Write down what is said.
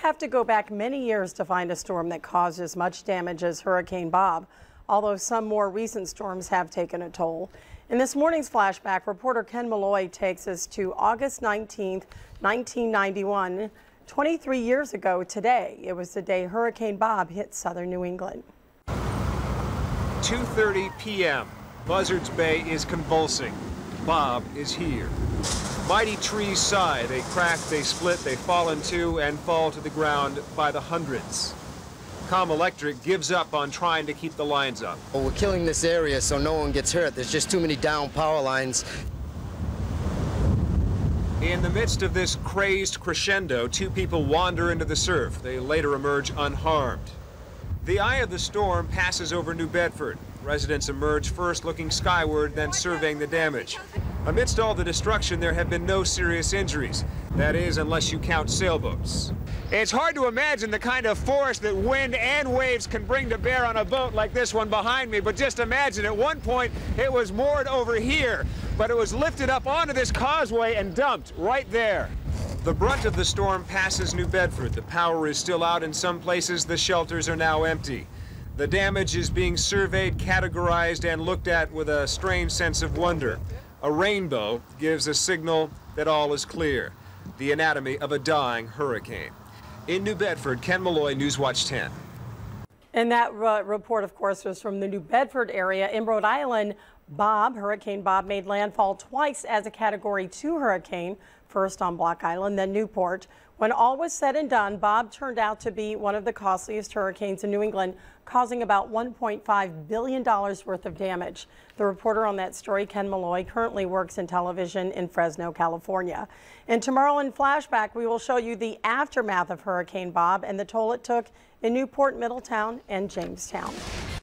have to go back many years to find a storm that caused as much damage as Hurricane Bob, although some more recent storms have taken a toll. In this morning's flashback, reporter Ken Malloy takes us to August 19th, 1991. 23 years ago today, it was the day Hurricane Bob hit southern New England. 2:30 p.m. Buzzards Bay is convulsing. Bob is here. Mighty trees sigh. They crack, they split, they fall in two and fall to the ground by the hundreds. Com Electric gives up on trying to keep the lines up. Well, we're killing this area so no one gets hurt. There's just too many down power lines. In the midst of this crazed crescendo, two people wander into the surf. They later emerge unharmed. The eye of the storm passes over New Bedford. Residents emerge first looking skyward, then surveying the damage. Amidst all the destruction, there have been no serious injuries. That is, unless you count sailboats. It's hard to imagine the kind of force that wind and waves can bring to bear on a boat like this one behind me, but just imagine at one point it was moored over here, but it was lifted up onto this causeway and dumped right there. The brunt of the storm passes New Bedford. The power is still out in some places. The shelters are now empty. The damage is being surveyed, categorized, and looked at with a strange sense of wonder. A rainbow gives a signal that all is clear. The anatomy of a dying hurricane. In New Bedford, Ken Malloy, Newswatch 10. And that report, of course, was from the New Bedford area. In Rhode Island, Hurricane Bob made landfall twice as a Category 2 hurricane, first on Block Island, then Newport. When all was said and done, Bob turned out to be one of the costliest hurricanes in New England, causing about $1.5 billion worth of damage. The reporter on that story, Ken Malloy, currently works in television in Fresno, California. And tomorrow in Flashback, we will show you the aftermath of Hurricane Bob and the toll it took in Newport, Middletown, and Jamestown.